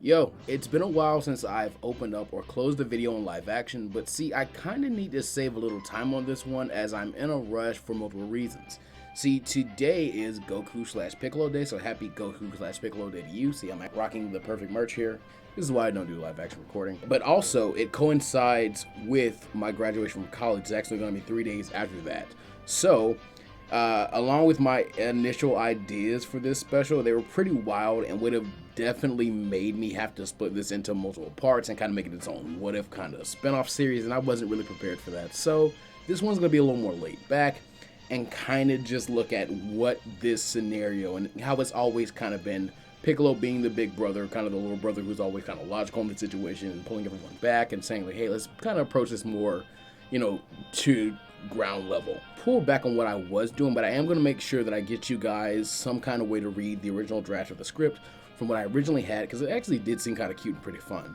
Yo, it's been a while since I've opened up or closed the video on live action, but see, I kinda need to save a little time on this one as I'm in a rush for multiple reasons. See, today is Goku / Piccolo Day, so happy Goku / Piccolo Day to you. See, I'm rocking the perfect merch here. This is why I don't do live action recording. But also, it coincides with my graduation from college. It's actually gonna be 3 days after that. So, along with my initial ideas for this special, they were pretty wild and would have definitely made me have to split this into multiple parts and kind of make it its own what if kind of spin-off series, and I wasn't really prepared for that. So this one's gonna be a little more laid back and kind of just look at what this scenario and how it's always kind of been. Piccolo being the big brother, kind of the little brother who's always kind of logical in the situation and pulling everyone back and saying like, hey, let's kind of approach this more, to ground level. Pull back on what I was doing, but I am going to make sure that I get you guys some kind of way to read the original draft of the script from what I originally had, because it actually did seem kind of cute and pretty fun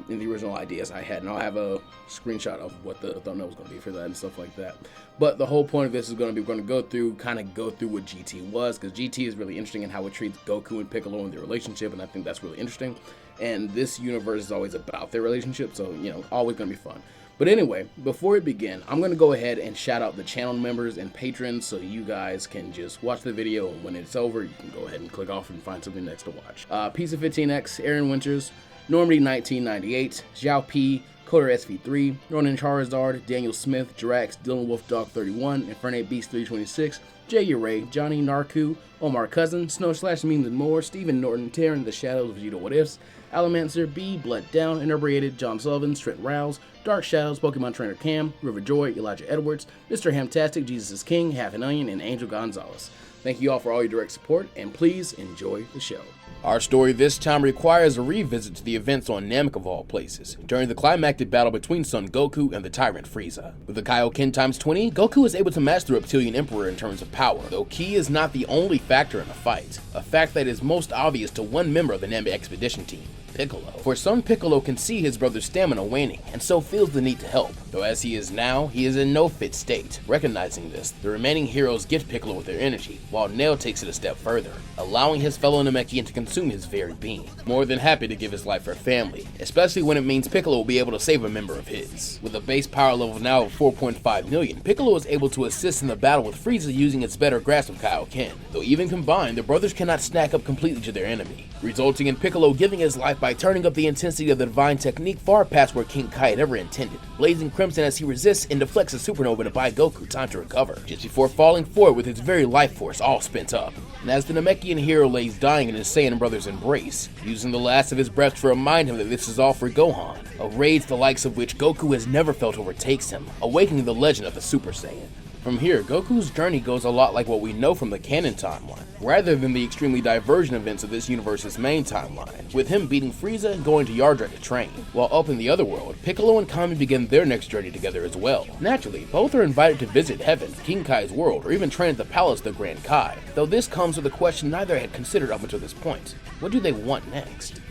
in the original ideas I had, and I'll have a screenshot of what the thumbnail was going to be for that and stuff like that. But the whole point of this is going to be, we're going to go through what GT was, because GT is really interesting in how it treats Goku and Piccolo and their relationship, and I think that's really interesting. And this universe is always about their relationship, so, always going to be fun. But anyway, before we begin, I'm going to go ahead and shout out the channel members and patrons so you guys can just watch the video, and when it's over, you can go ahead and click off and find something next to watch. Pizza 15X, Aaron Winters, Normandy 1998, Xiao P, Coder SV3, Ronan Charizard, Daniel Smith, Drax, Dylan Wolfdog 31, Infernate Beast 326, Jay Uray, Johnny Narku, Omar Cousin, Snow / Memes and More, Stephen Norton, Taryn, The Shadows, Vegeta What Ifs, Alamancer, B, Blood Down, Inebriated, John Sullivan, Trent Rouse, Dark Shadows, Pokemon Trainer Cam, River Joy, Elijah Edwards, Mr. Hamtastic, Jesus is King, Half an Onion, and Angel Gonzalez. Thank you all for all your direct support, and please enjoy the show. Our story this time requires a revisit to the events on Namek of all places, during the climactic battle between Son Goku and the Tyrant Frieza. With the Kaioken times 20, Goku is able to match the Reptilian Emperor in terms of power, though Ki is not the only factor in the fight, a fact that is most obvious to one member of the Namek expedition team, Piccolo. For some, Piccolo can see his brother's stamina waning, and so feels the need to help, though as he is now, he is in no fit state. Recognizing this, the remaining heroes gift Piccolo with their energy, while Nail takes it a step further, allowing his fellow Namekian to consume his very being, more than happy to give his life for family, especially when it means Piccolo will be able to save a member of his. With a base power level now of 4.5 million, Piccolo is able to assist in the battle with Frieza using its better grasp of Kaioken, though even combined, the brothers cannot stack up completely to their enemy, resulting in Piccolo giving his life by turning up the intensity of the divine technique far past where King Kai had ever intended, blazing crimson as he resists and deflects a supernova to buy Goku time to recover, just before falling forward with his very life force all spent up. And as the Namekian hero lays dying in his Saiyan brother's embrace, using the last of his breath to remind him that this is all for Gohan, a rage the likes of which Goku has never felt overtakes him, awakening the legend of the Super Saiyan. From here, Goku's journey goes a lot like what we know from the canon timeline, rather than the extremely divergent events of this universe's main timeline, with him beating Frieza and going to Yardrat to train. While up in the other world, Piccolo and Kami begin their next journey together as well. Naturally, both are invited to visit Heaven, King Kai's world, or even train at the palace of the Grand Kai, though this comes with a question neither had considered up until this point. What do they want next?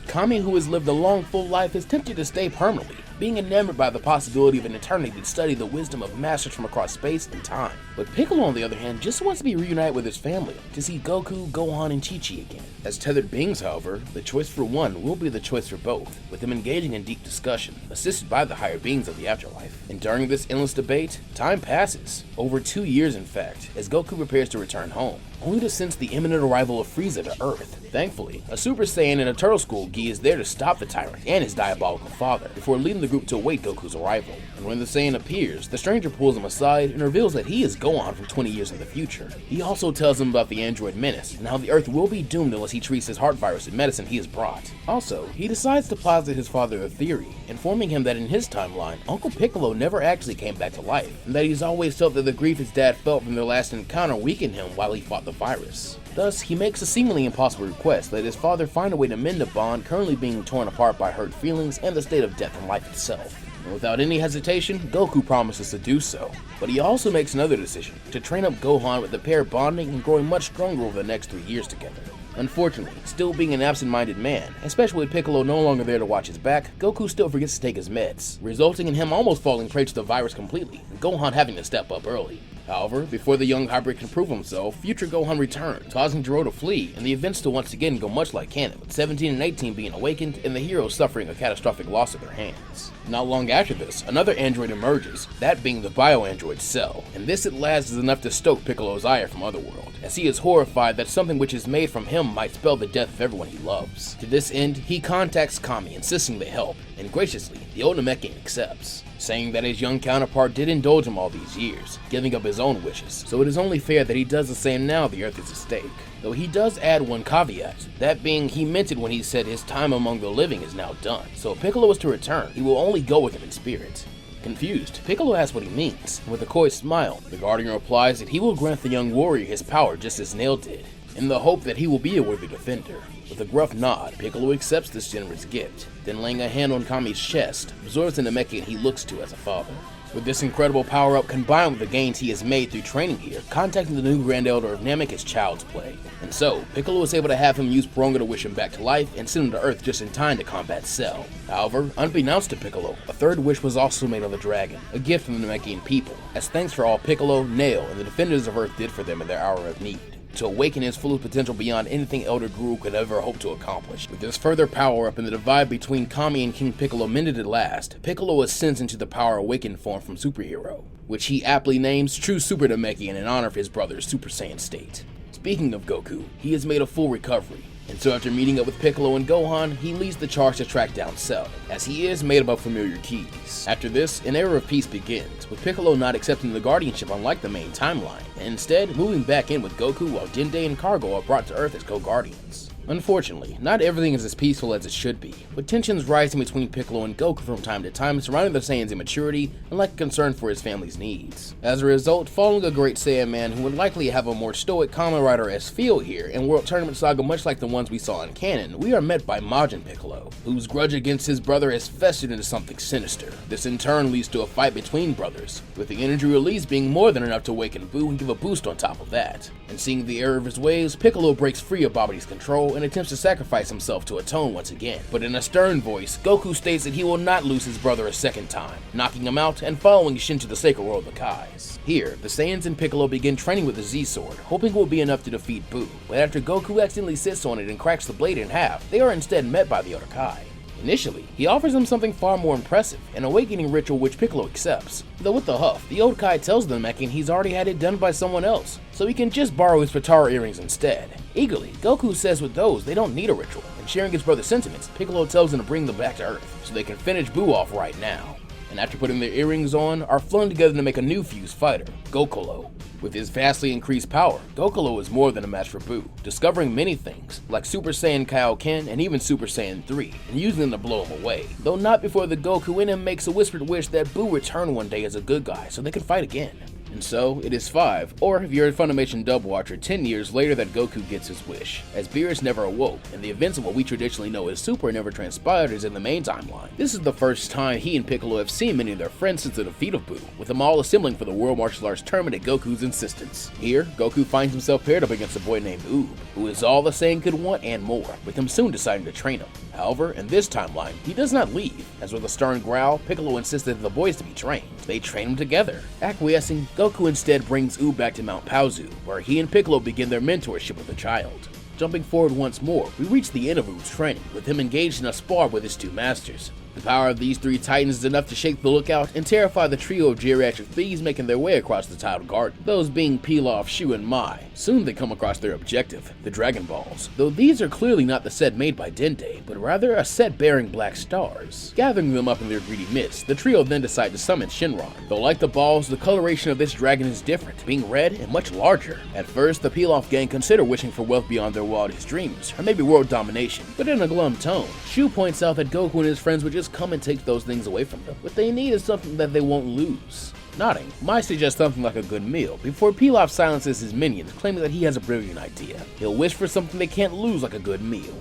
Kami, who has lived a long, full life, is tempted to stay permanently, being enamored by the possibility of an eternity to study the wisdom of masters from across space and time. But Piccolo, on the other hand, just wants to be reunited with his family, to see Goku, Gohan, and Chi-Chi again. As tethered beings, however, the choice for one will be the choice for both, with them engaging in deep discussion, assisted by the higher beings of the afterlife. And during this endless debate, time passes, over 2 years in fact, as Goku prepares to return home, only to sense the imminent arrival of Frieza to Earth. Thankfully, a Super Saiyan and a Turtle School Gi is there to stop the tyrant and his diabolical father, before leading the group to await Goku's arrival. And when the Saiyan appears, the stranger pulls him aside and reveals that he is Gohan from 20 years in the future. He also tells him about the android menace, and how the Earth will be doomed unless he treats his heart virus with medicine he has brought. Also, he decides to posit his father a theory, informing him that in his timeline, Uncle Piccolo never actually came back to life, and that he's always felt that the grief his dad felt from their last encounter weakened him while he fought the virus. Thus, he makes a seemingly impossible request that his father find a way to mend a bond currently being torn apart by hurt feelings and the state of death and life itself. And without any hesitation, Goku promises to do so. But he also makes another decision, to train up Gohan with the pair bonding and growing much stronger over the next 3 years together. Unfortunately, still being an absent-minded man, especially with Piccolo no longer there to watch his back, Goku still forgets to take his meds, resulting in him almost falling prey to the virus completely, and Gohan having to step up early. However, before the young hybrid can prove himself, future Gohan returns, causing Gero to flee, and the events to once again go much like canon, with 17 and 18 being awakened and the heroes suffering a catastrophic loss at their hands. Not long after this, another android emerges, that being the bio-android Cell, and this at last is enough to stoke Piccolo's ire from Otherworld, as he is horrified that something which is made from him might spell the death of everyone he loves. To this end, he contacts Kami, insisting they help, and graciously, the old Namekian accepts, saying that his young counterpart did indulge him all these years, giving up his own wishes, so it is only fair that he does the same now the Earth is at stake. Though he does add one caveat, that being he meant it when he said his time among the living is now done, so if Piccolo is to return, he will only go with him in spirit. Confused, Piccolo asks what he means, and with a coy smile, the Guardian replies that he will grant the young warrior his power just as Nail did, in the hope that he will be a worthy defender. With a gruff nod, Piccolo accepts this generous gift, then laying a hand on Kami's chest, absorbs the Namekian he looks to as a father. With this incredible power-up combined with the gains he has made through training here, contacting the new Grand Elder of Namek is child's play. And so, Piccolo is able to have him use Pronga to wish him back to life and send him to Earth just in time to combat Cell. However, unbeknownst to Piccolo, a third wish was also made on the dragon, a gift from the Namekian people, as thanks for all Piccolo, Nail, and the defenders of Earth did for them in their hour of need, to awaken his full potential beyond anything Elder Guru could ever hope to accomplish. With this further power-up and the divide between Kami and King Piccolo mended at last, Piccolo ascends into the power-awakened form from Superhero, which he aptly names True Super Namekian in honor of his brother's Super Saiyan state. Speaking of Goku, he has made a full recovery, and so after meeting up with Piccolo and Gohan, he leads the charge to track down Cell, as he is made up of familiar keys. After this, an era of peace begins, with Piccolo not accepting the guardianship unlike the main timeline, and instead moving back in with Goku while Dende and Cargo are brought to Earth as co-guardians. Unfortunately, not everything is as peaceful as it should be, with tensions rising between Piccolo and Goku from time to time surrounding the Saiyan's immaturity and lack of concern for his family's needs. As a result, following a great Saiyan man who would likely have a more stoic Kamen Rider-esque feel here in World Tournament Saga much like the ones we saw in canon, we are met by Majin Piccolo, whose grudge against his brother has festered into something sinister. This in turn leads to a fight between brothers, with the energy release being more than enough to awaken Buu and give a boost on top of that. And seeing the error of his ways, Piccolo breaks free of Babidi's control and attempts to sacrifice himself to atone once again. But in a stern voice, Goku states that he will not lose his brother a second time, knocking him out and following Shin to the sacred world of the Kais. Here, the Saiyans and Piccolo begin training with the Z-Sword, hoping it will be enough to defeat Buu, but after Goku accidentally sits on it and cracks the blade in half, they are instead met by the other Kai. Initially, he offers them something far more impressive, an awakening ritual which Piccolo accepts. Though with the huff, the old Kai tells the Namekian he's already had it done by someone else, so he can just borrow his Patara earrings instead. Eagerly, Goku says with those they don't need a ritual, and sharing his brother's sentiments, Piccolo tells him to bring them back to Earth, so they can finish Buu off right now. And after putting their earrings on, are flung together to make a new fused fighter, Gokolo. With his vastly increased power, Gokolo is more than a match for Buu, discovering many things, like Super Saiyan Kaioken and even Super Saiyan 3, and using them to blow him away, though not before the Goku in him makes a whispered wish that Buu return one day as a good guy so they can fight again. And so, it is 5, or if you're a Funimation dub watcher, 10 years later that Goku gets his wish, as Beerus never awoke, and the events of what we traditionally know as Super never transpired as in the main timeline. This is the first time he and Piccolo have seen many of their friends since the defeat of Buu, with them all assembling for the World Martial Arts Tournament at Goku's insistence. Here, Goku finds himself paired up against a boy named Oob, who is all the Saiyan could want and more, with him soon deciding to train him. However, in this timeline, he does not leave, as with a stern growl, Piccolo insisted that the boys to be trained. They train him together. Acquiescing, Goku instead brings Oob back to Mount Paozu, where he and Piccolo begin their mentorship with the child. Jumping forward once more, we reach the end of Oob's training, with him engaged in a spar with his two masters. The power of these three titans is enough to shake the lookout and terrify the trio of geriatric thieves making their way across the tiled garden, those being Pilaf, Shu, and Mai. Soon they come across their objective, the Dragon Balls, though these are clearly not the set made by Dende, but rather a set bearing black stars. Gathering them up in their greedy midst, the trio then decide to summon Shinron, though like the balls, the coloration of this dragon is different, being red and much larger. At first, the Pilaf gang consider wishing for wealth beyond their wildest dreams, or maybe world domination, but in a glum tone, Shu points out that Goku and his friends would just come and take those things away from them. What they need is something that they won't lose. Nodding, Mai suggests something like a good meal, before Pilaf silences his minions, claiming that he has a brilliant idea. He'll wish for something they can't lose like a good meal.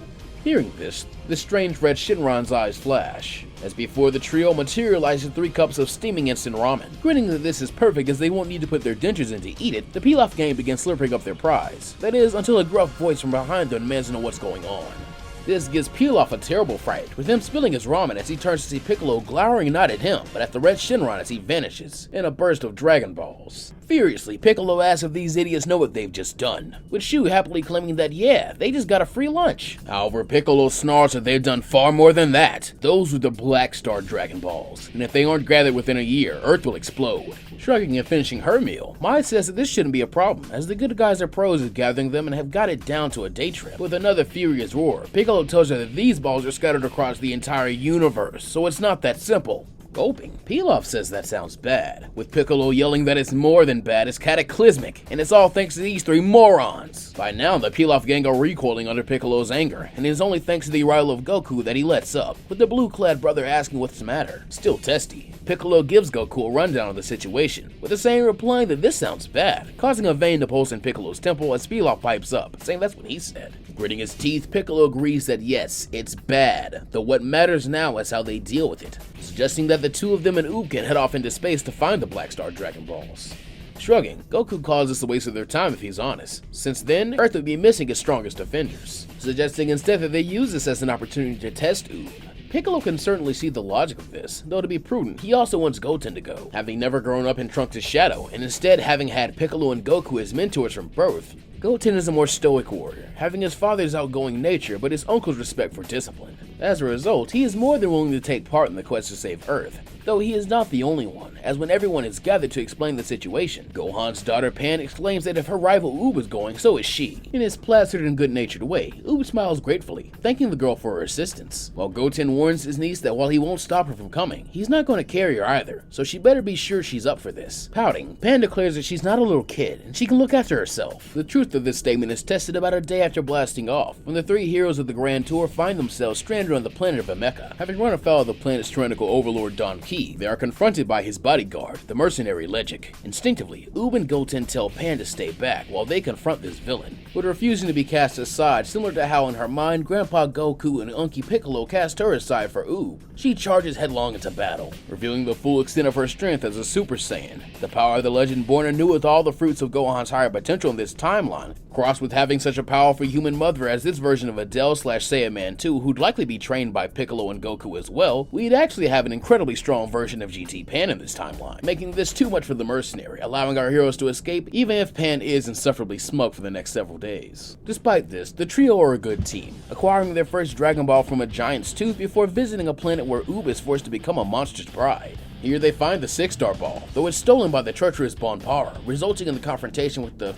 Hearing this, the strange red Shinron's eyes flash, as before the trio materializes 3 cups of steaming instant ramen. Grinning that this is perfect as they won't need to put their dentures in to eat it, the Pilaf gang begins slurping up their prize. That is, until a gruff voice from behind them demands to know what's going on. This gives Pilaf a terrible fright, with him spilling his ramen as he turns to see Piccolo glowering not at him, but at the red Shinron as he vanishes in a burst of Dragon Balls. Furiously, Piccolo asks if these idiots know what they've just done, with Shu happily claiming that yeah, they just got a free lunch. However, Piccolo snarls that they've done far more than that. Those were the Black Star Dragon Balls, and if they aren't gathered within a year, Earth will explode. Shrugging and finishing her meal, Mai says that this shouldn't be a problem, as the good guys are pros at gathering them and have got it down to a day trip. With another furious roar, Piccolo tells her that these balls are scattered across the entire universe, so it's not that simple. Gulping, Pilaf says that sounds bad, with Piccolo yelling that it's more than bad, it's cataclysmic, and it's all thanks to these three morons. By now, the Pilaf gang are recoiling under Piccolo's anger, and it is only thanks to the arrival of Goku that he lets up, with the blue-clad brother asking what's the matter. Still testy, Piccolo gives Goku a rundown of the situation, with the same replying that this sounds bad, causing a vein to pulse in Piccolo's temple as Pilaf pipes up, saying that's what he said. Gritting his teeth, Piccolo agrees that yes, it's bad, though what matters now is how they deal with it, suggesting that the two of them and Oob can head off into space to find the Black Star Dragon Balls. Shrugging, Goku calls this a waste of their time if he's honest, since then, Earth would be missing its strongest defenders, suggesting instead that they use this as an opportunity to test Oob. Piccolo can certainly see the logic of this, though to be prudent, he also wants Goten to go, having never grown up in Trunks' shadow, and instead having had Piccolo and Goku as mentors from birth. Goten is a more stoic warrior, having his father's outgoing nature but his uncle's respect for discipline. As a result, he is more than willing to take part in the quest to save Earth, though he is not the only one, as when everyone is gathered to explain the situation, Gohan's daughter Pan exclaims that if her rival Oob is going, so is she. In his placid and good-natured way, Oob smiles gratefully, thanking the girl for her assistance, while Goten warns his niece that while he won't stop her from coming, he's not going to carry her either, so she better be sure she's up for this. Pouting, Pan declares that she's not a little kid, and she can look after herself. The truth of this statement is tested about a day after blasting off, when the three heroes of the Grand Tour find themselves stranded on the planet of Imecka. Having run afoul of the planet's tyrannical overlord Don Ki, they are confronted by his bodyguard, the mercenary Legic. Instinctively, Oob and Goten tell Pan to stay back while they confront this villain, but refusing to be cast aside, similar to how in her mind Grandpa Goku and Unky Piccolo cast her aside for Oob. She charges headlong into battle, revealing the full extent of her strength as a Super Saiyan. The power of the legend born anew with all the fruits of Gohan's higher potential in this timeline, crossed with having such a powerful human mother as this version of Adele/Saiyaman 2, who'd likely be trained by Piccolo and Goku as well, we'd actually have an incredibly strong version of GT Pan in this timeline, making this too much for the mercenary, allowing our heroes to escape even if Pan is insufferably smug for the next several days. Despite this, the trio are a good team, acquiring their first Dragon Ball from a giant's tooth before visiting a planet where Oob is forced to become a monster's bride. Here they find the 6-star ball, though it's stolen by the treacherous Bonpara, resulting in the confrontation with the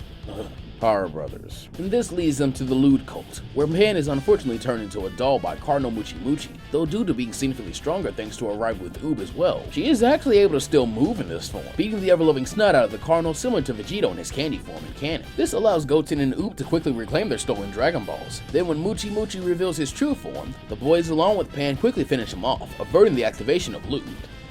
Power Brothers. And this leads them to the Lewd cult, where Pan is unfortunately turned into a doll by Cardinal Muchi Muchi, though due to being significantly stronger thanks to her rival with Oob as well, she is actually able to still move in this form, beating the ever-loving snot out of the Cardinal similar to Vegeta in his candy form in canon. This allows Goten and Oob to quickly reclaim their stolen Dragon Balls. Then when Muchi Muchi reveals his true form, the boys along with Pan quickly finish him off, averting the activation of Lewd.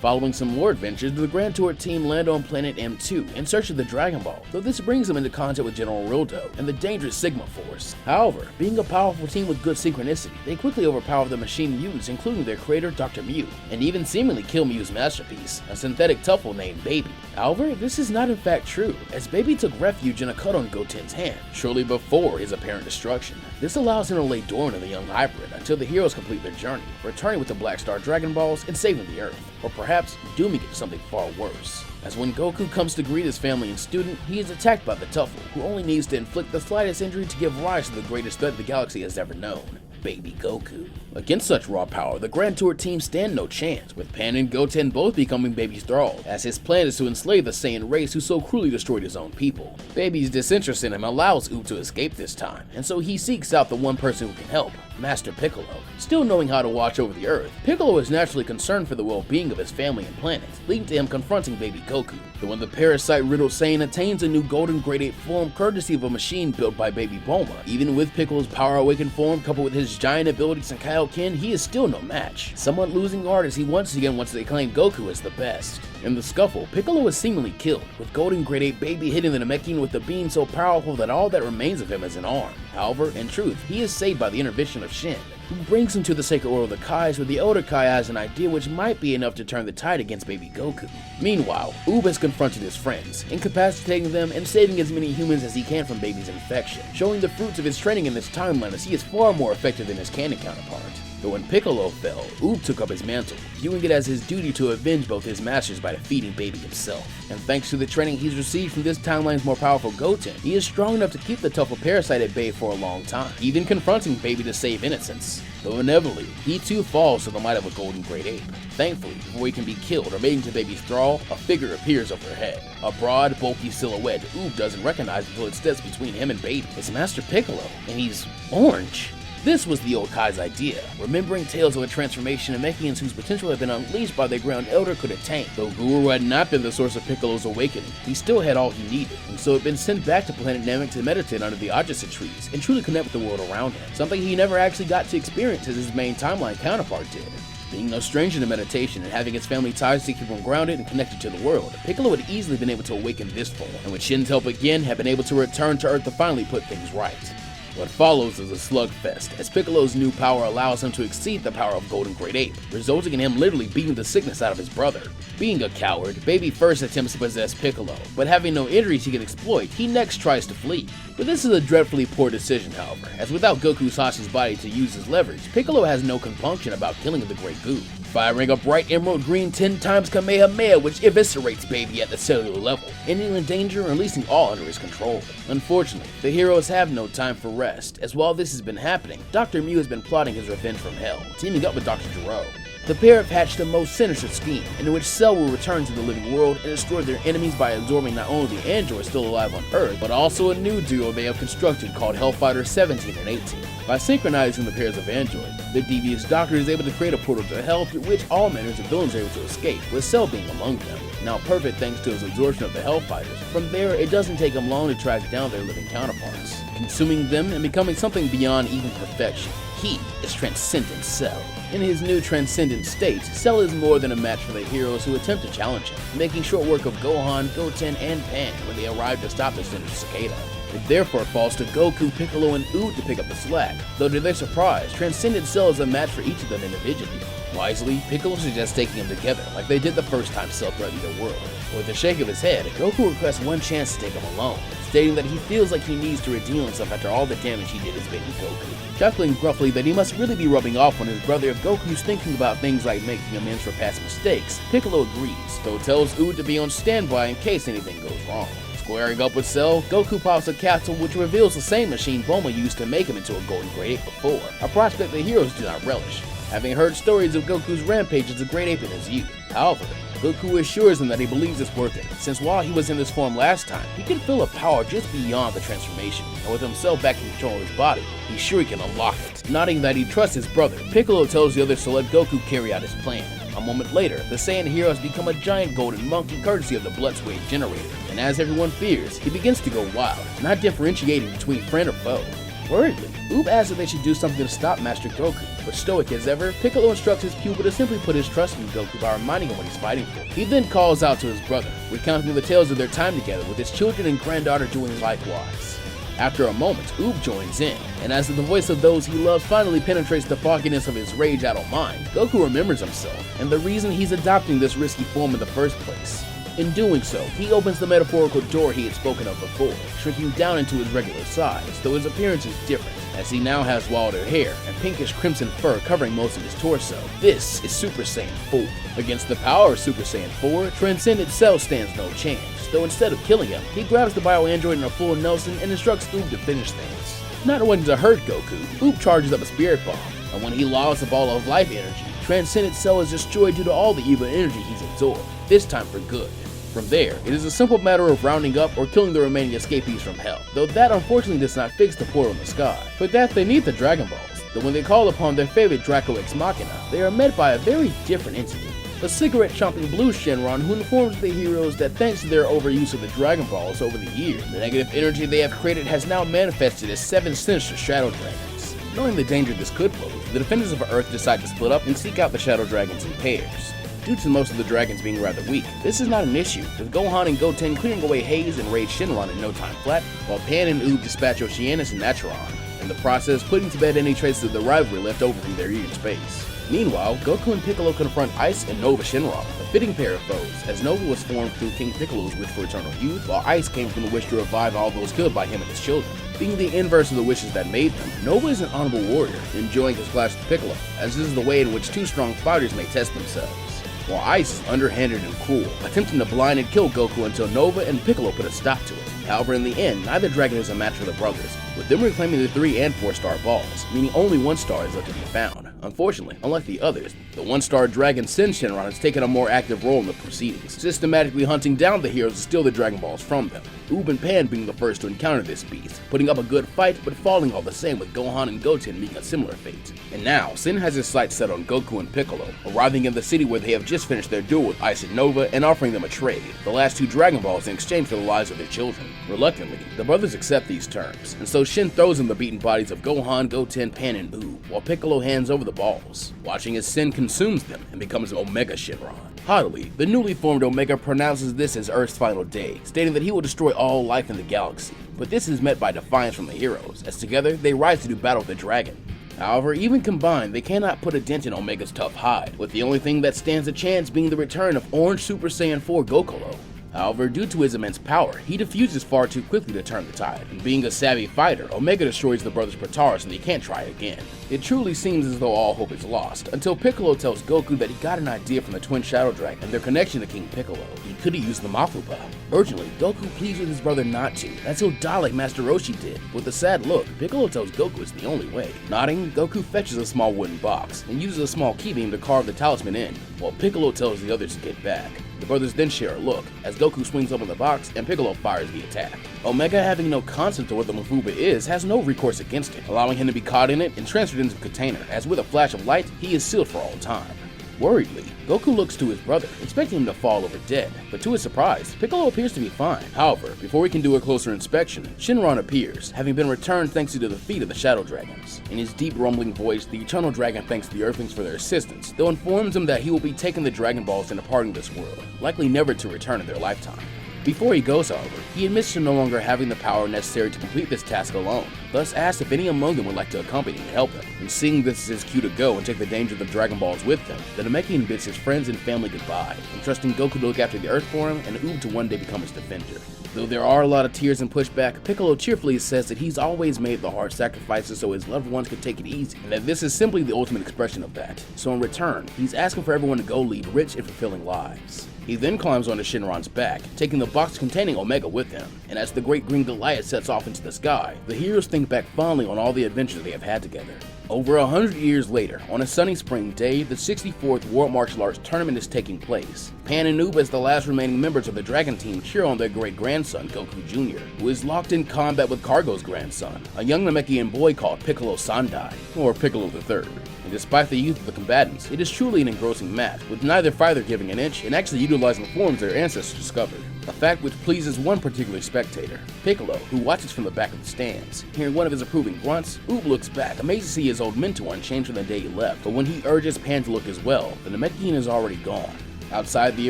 Following some more adventures, the Grand Tour team land on planet M2 in search of the Dragon Ball, though this brings them into contact with General Rildo and the dangerous Sigma Force. However, being a powerful team with good synchronicity, they quickly overpower the machine mutants including their creator Dr. Mew, and even seemingly kill Mew's masterpiece, a synthetic tuffle named Baby. However, this is not in fact true, as Baby took refuge in a cut on Goten's hand, shortly before his apparent destruction. This allows him to lay dormant in the young hybrid until the heroes complete their journey, returning with the Black Star Dragon Balls and saving the Earth, or perhaps dooming it to something far worse. As when Goku comes to greet his family and student, he is attacked by the Tuffle, who only needs to inflict the slightest injury to give rise to the greatest threat the galaxy has ever known, Baby Goku. Against such raw power, the Grand Tour team stand no chance, with Pan and Goten both becoming Baby's thralls, as his plan is to enslave the Saiyan race who so cruelly destroyed his own people. Baby's disinterest in him allows Oob to escape this time, and so he seeks out the one person who can help, Master Piccolo. Still knowing how to watch over the Earth, Piccolo is naturally concerned for the well-being of his family and planet, leading to him confronting Baby Goku. But when the parasite-riddled Saiyan attains a new golden grade 8 form courtesy of a machine built by Baby Bulma, even with Piccolo's power-awakened form coupled with his giant abilities and Kaioken, he is still no match, somewhat losing heart as he once again wants to claim Goku as the best. In the scuffle, Piccolo is seemingly killed, with Golden Grade 8 Baby hitting the Namekian with a beam so powerful that all that remains of him is an arm. However, in truth, he is saved by the intervention of Shin. who brings him to the sacred world of the Kais, where the elder Kai has an idea which might be enough to turn the tide against baby Goku. Meanwhile, Oob has confronted his friends, incapacitating them and saving as many humans as he can from baby's infection, showing the fruits of his training in this timeline as he is far more effective than his canon counterpart. But when Piccolo fell, Oob took up his mantle, viewing it as his duty to avenge both his masters by defeating baby himself. And thanks to the training he's received from this timeline's more powerful Goten, he is strong enough to keep the tougher parasite at bay for a long time, even confronting baby to save innocence. Though inevitably, he too falls to the might of a golden great ape. Thankfully, before he can be killed or made into baby's thrall, a figure appears over her head. A broad, bulky silhouette Oob doesn't recognize until it steps between him and baby. It's Master Piccolo, and he's orange. This was the old Kai's idea, remembering tales of a transformation Namekians whose potential had been unleashed by their ground elder could attain. Though Guru had not been the source of Piccolo's awakening, he still had all he needed, and so had been sent back to planet Namek to meditate under the Ajasa trees and truly connect with the world around him, something he never actually got to experience as his main timeline counterpart did. Being no stranger to meditation and having his family ties to keep him grounded and connected to the world, Piccolo had easily been able to awaken this form, and with Shin's help again, had been able to return to Earth to finally put things right. What follows is a slugfest, as Piccolo's new power allows him to exceed the power of Golden Great Ape, resulting in him literally beating the sickness out of his brother. Being a coward, Baby first attempts to possess Piccolo, but having no injuries he can exploit, he next tries to flee. But this is a dreadfully poor decision, however, as without Goku Sasha's body to use as leverage, Piccolo has no compunction about killing the Great Goo, firing a bright emerald green 10 times Kamehameha which eviscerates Baby at the cellular level, ending in danger and releasing all under his control. Unfortunately, the heroes have no time for rest, as while this has been happening, Dr. Mew has been plotting his revenge from hell, teaming up with Dr. Gero. The pair have hatched a most sinister scheme, in which Cell will return to the living world and destroy their enemies by absorbing not only the androids still alive on Earth, but also a new duo they have constructed called Hellfighters 17 and 18. By synchronizing the pairs of androids, the devious Doctor is able to create a portal to Hell through which all manners of villains are able to escape, with Cell being among them. Now perfect thanks to his absorption of the Hellfighters, from there it doesn't take him long to track down their living counterparts, consuming them and becoming something beyond even perfection. He is Transcendent Cell. In his new transcendent state, Cell is more than a match for the heroes who attempt to challenge him, making short work of Gohan, Goten, and Pan when they arrive to stop the sinister cicada. It therefore falls to Goku, Piccolo, and Oob to pick up the slack, though to their surprise, Transcendent Cell is a match for each of them individually. Wisely, Piccolo suggests taking them together, like they did the first time Cell threatened their world. With a shake of his head, Goku requests one chance to take him alone, stating that he feels like he needs to redeem himself after all the damage he did as baby Goku, chuckling gruffly that he must really be rubbing off on his brother if Goku's thinking about things like making amends for past mistakes. Piccolo agrees, though tells Oob to be on standby in case anything goes wrong. Squaring up with Cell, Goku pops a capsule which reveals the same machine Bulma used to make him into a Golden Great Ape before, a prospect the heroes do not relish, having heard stories of Goku's rampage as a great ape in his youth. However, Goku assures him that he believes it's worth it, since while he was in this form last time, he could feel a power just beyond the transformation, and with himself back in control of his body, he's sure he can unlock it. Nodding that he trusts his brother, Piccolo tells the others to let Goku carry out his plan. A moment later, the Saiyan hero has become a giant golden monkey courtesy of the blood sway generator, and as everyone fears, he begins to go wild, not differentiating between friend or foe. Worriedly, Oob asks if they should do something to stop Master Goku, but stoic as ever, Piccolo instructs his pupil to simply put his trust in Goku by reminding him what he's fighting for. He then calls out to his brother, recounting the tales of their time together, with his children and granddaughter doing likewise. After a moment, Oob joins in, and as the voice of those he loves finally penetrates the fogginess of his rage-addled mind, Goku remembers himself, and the reason he's adopting this risky form in the first place. In doing so, he opens the metaphorical door he had spoken of before, shrinking down into his regular size, though his appearance is different, as he now has wilder hair and pinkish crimson fur covering most of his torso. This is Super Saiyan 4. Against the power of Super Saiyan 4, Transcendent Cell stands no chance, though instead of killing him, he grabs the bio-android in a full Nelson and instructs Oob to finish things. Not wanting to hurt Goku, Oob charges up a spirit bomb, and when he lobs a ball of life energy, Transcendent Cell is destroyed due to all the evil energy he's absorbed, this time for good. From there, it is a simple matter of rounding up or killing the remaining escapees from Hell, though that unfortunately does not fix the portal in the sky. For that, they need the Dragon Balls, though when they call upon their favorite Draco Ex Machina, they are met by a very different entity. A cigarette-chomping blue Shenron who informs the heroes that thanks to their overuse of the Dragon Balls over the years, the negative energy they have created has now manifested as 7 sinister Shadow Dragons. Knowing the danger this could pose, the defenders of Earth decide to split up and seek out the Shadow Dragons in pairs. Due to most of the dragons being rather weak, this is not an issue, with Gohan and Goten clearing away Haze and Rage Shenron in no time flat, while Pan and Oob dispatch Oceanus and Naturon. in the process putting to bed any traces of the rivalry left over from their year in space. Meanwhile, Goku and Piccolo confront Ice and Nova Shinron, a fitting pair of foes, as Nova was formed through King Piccolo's wish for eternal youth, while Ice came from the wish to revive all those killed by him and his children. Being the inverse of the wishes that made them, Nova is an honorable warrior, enjoying his clash with Piccolo, as this is the way in which two strong fighters may test themselves. While Ice is underhanded and cruel, attempting to blind and kill Goku until Nova and Piccolo put a stop to it. However, in the end, neither dragon is a match for the brothers, with them reclaiming the 3 and 4 star balls, meaning only 1 star is left to be found. Unfortunately, unlike the others, the 1-star dragon Sin Shenron has taken a more active role in the proceedings, systematically hunting down the heroes to steal the Dragon Balls from them, Oob and Pan being the first to encounter this beast, putting up a good fight but falling all the same, with Gohan and Goten meeting a similar fate. And now, Sin has his sights set on Goku and Piccolo, arriving in the city where they have just finished their duel with Ice and Nova and offering them a trade, the last 2 Dragon Balls in exchange for the lives of their children. Reluctantly, the brothers accept these terms, and so Shin throws them the beaten bodies of Gohan, Goten, Pan, and Oob, while Piccolo hands over the balls, watching as Sin consumes them and becomes Omega Shinron. Haughtily, the newly formed Omega pronounces this as Earth's final day, stating that he will destroy all life in the galaxy, but this is met by defiance from the heroes, as together they rise to do battle with the dragon. However, even combined, they cannot put a dent in Omega's tough hide, with the only thing that stands a chance being the return of Orange Super Saiyan 4 Goku. However, due to his immense power, he defuses far too quickly to turn the tide, and being a savvy fighter, Omega destroys the brothers' Potara so they can't try it again. It truly seems as though all hope is lost, until Piccolo tells Goku that he got an idea from the twin Shadow Dragon and their connection to King Piccolo. He could have used the Mafupa. Urgently, Goku pleads with his brother not to, as he'll die like Master Roshi did. With a sad look, Piccolo tells Goku it's the only way. Nodding, Goku fetches a small wooden box, and uses a small key beam to carve the talisman in, while Piccolo tells the others to get back. The brothers then share a look, as Goku swings open the box and Piccolo fires the attack. Omega, having no concept of what the Mafuba is, has no recourse against it, allowing him to be caught in it and transferred into the container, as with a flash of light, he is sealed for all time. Worriedly, Goku looks to his brother, expecting him to fall over dead, but to his surprise, Piccolo appears to be fine. However, before we can do a closer inspection, Shinron appears, having been returned thanks to the defeat of the Shadow Dragons. In his deep rumbling voice, the Eternal Dragon thanks the Earthlings for their assistance, though informs them that he will be taking the Dragon Balls and departing this world, likely never to return in their lifetime. Before he goes, however, he admits to no longer having the power necessary to complete this task alone, thus asks if any among them would like to accompany and help him. And seeing this is his cue to go and take the danger of the Dragon Balls with them, the Namekian bids his friends and family goodbye, entrusting Goku to look after the Earth for him and Oob to one day become his defender. Though there are a lot of tears and pushback, Piccolo cheerfully says that he's always made the hard sacrifices so his loved ones could take it easy, and that this is simply the ultimate expression of that. So in return, he's asking for everyone to go lead rich and fulfilling lives. He then climbs onto Shinron's back, taking the box containing Omega with him, and as the Great Green Goliath sets off into the sky, the heroes think back fondly on all the adventures they have had together. Over 100 years later, on a sunny spring day, the 64th World Martial Arts Tournament is taking place. Pan and Noob, as the last remaining members of the Dragon Team, cheer on their great-grandson, Goku Jr., who is locked in combat with Cargo's grandson, a young Namekian boy called Piccolo Sandai, or Piccolo III. And despite the youth of the combatants, it is truly an engrossing match, with neither fighter giving an inch and actually utilizing forms their ancestors discovered. A fact which pleases one particular spectator, Piccolo, who watches from the back of the stands. Hearing one of his approving grunts, Oob looks back, amazed to see his old mentor unchanged from the day he left, but when he urges Pan to look as well, the Namekian is already gone. Outside the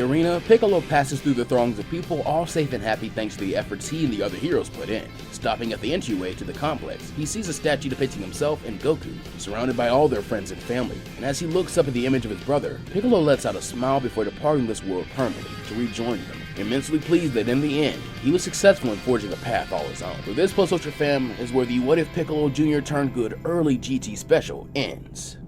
arena, Piccolo passes through the throngs of people, all safe and happy thanks to the efforts he and the other heroes put in. Stopping at the entryway to the complex, he sees a statue depicting himself and Goku, surrounded by all their friends and family, and as he looks up at the image of his brother, Piccolo lets out a smile before departing this world permanently to rejoin them, immensely pleased that in the end, he was successful in forging a path all his own. So this Plus Ultra fam is where the What If Piccolo Jr. Turned Good early GT special ends.